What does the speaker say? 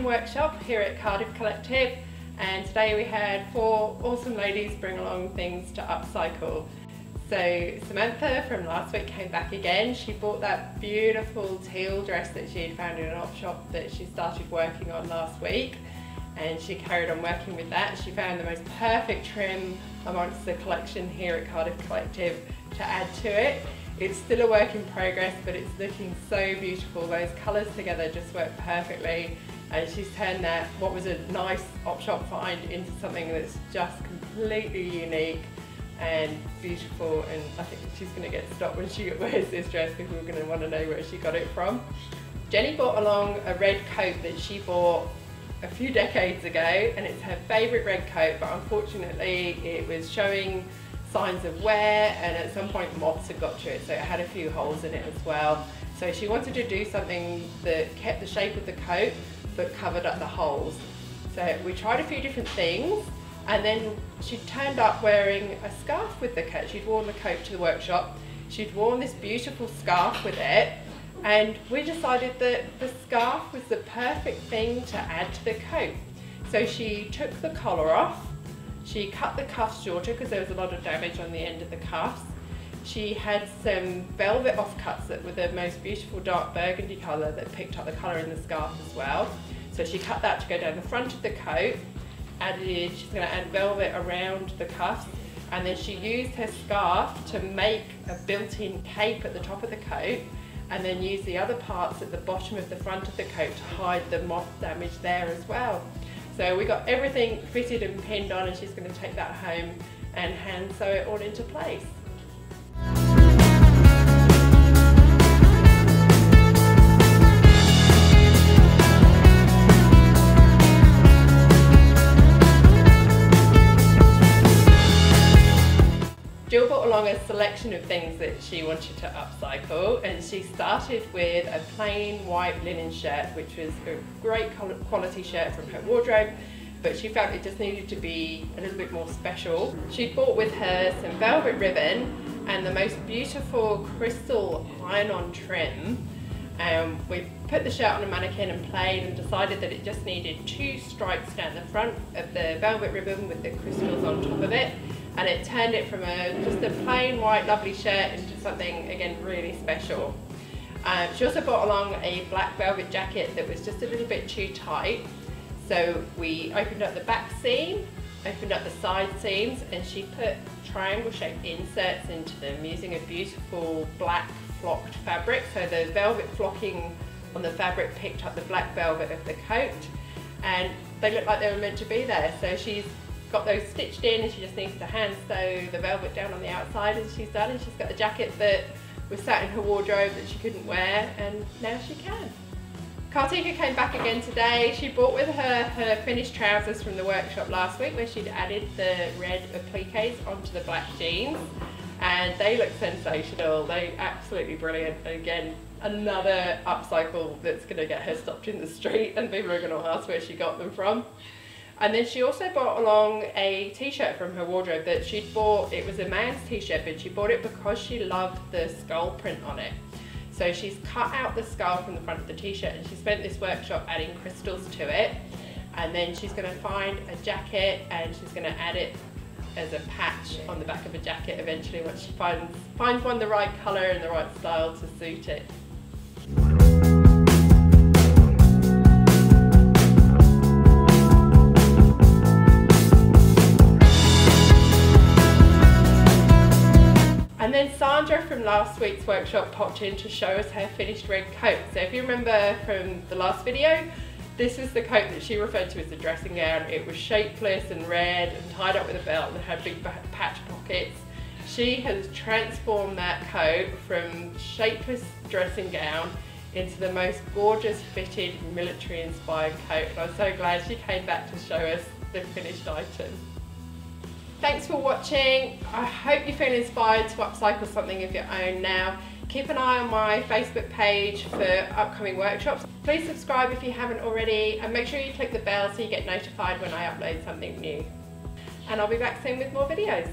workshop here at Cardiff Collective, and today we had 4 awesome ladies bring along things to upcycle. So Samantha from last week came back again. She bought that beautiful teal dress that she had found in an op shop that she started working on last week, and she carried on working with that. She found the most perfect trim amongst the collection here at Cardiff Collective to add to it. It's still a work in progress, but it's looking so beautiful. Those colours together just work perfectly, and she's turned that, what was a nice op shop find, into something that's just completely unique and beautiful. And I think she's going to get stopped when she wears this dress. People are going to want to know where she got it from. Jenny brought along a red coat that she bought a few decades ago, and it's her favourite red coat, but unfortunately it was showing signs of wear, and at some point moths had got to it, so it had a few holes in it as well. So she wanted to do something that kept the shape of the coat but covered up the holes. So we tried a few different things, and then she turned up wearing a scarf with the coat. She'd worn the coat to the workshop, she'd worn this beautiful scarf with it, and we decided that the scarf was the perfect thing to add to the coat. So she took the collar off, she cut the cuffs shorter because there was a lot of damage on the end of the cuffs. She had some velvet offcuts that were the most beautiful dark burgundy colour that picked up the colour in the scarf as well. So she cut that to go down the front of the coat, she's going to add velvet around the cuffs, and then she used her scarf to make a built-in cape at the top of the coat, and then use the other parts at the bottom of the front of the coat to hide the moth damage there as well. So we got everything fitted and pinned on, and she's going to take that home and hand sew it all into place. Jill brought along a selection of things that she wanted to upcycle, and she started with a plain white linen shirt, which was a great quality shirt from her wardrobe, but she felt it just needed to be a little bit more special. She brought with her some velvet ribbon and the most beautiful crystal iron-on trim. We put the shirt on a mannequin and played and decided that it just needed 2 stripes down the front of the velvet ribbon with the crystals on top of it, and it turned it from just a plain white lovely shirt into something, again, really special. She also brought along a black velvet jacket that was just a little bit too tight, so we opened up the back seam, opened up the side seams, and she put triangle shaped inserts into them using a beautiful black flocked fabric. So the velvet flocking on the fabric picked up the black velvet of the coat, and they looked like they were meant to be there. So she's got those stitched in, and she just needs to hand sew the velvet down on the outside, and she's done. And she's got a jacket that was sat in her wardrobe that she couldn't wear, and now she can. Kartika came back again today. She brought with her finished trousers from the workshop last week, where she'd added the red appliques onto the black jeans, and they look sensational. They're absolutely brilliant. And again, another upcycle that's going to get her stopped in the street, and people are going to ask where she got them from. And then she also brought along a t-shirt from her wardrobe that she'd bought. It was a man's t-shirt, but she bought it because she loved the skull print on it. So she's cut out the skull from the front of the t-shirt, and she spent this workshop adding crystals to it. And then she's going to find a jacket, and she's going to add it as a patch on the back of a jacket eventually, once she finds one the right colour and the right style to suit it. And then Sandra from last week's workshop popped in to show us her finished red coat. So if you remember from the last video, this is the coat that she referred to as the dressing gown. It was shapeless and red and tied up with a belt and had big patch pockets. She has transformed that coat from shapeless dressing gown into the most gorgeous fitted military inspired coat. And I'm so glad she came back to show us the finished item. Thanks for watching. I hope you feel inspired to upcycle something of your own now. Keep an eye on my Facebook page for upcoming workshops. Please subscribe if you haven't already, and make sure you click the bell so you get notified when I upload something new. And I'll be back soon with more videos.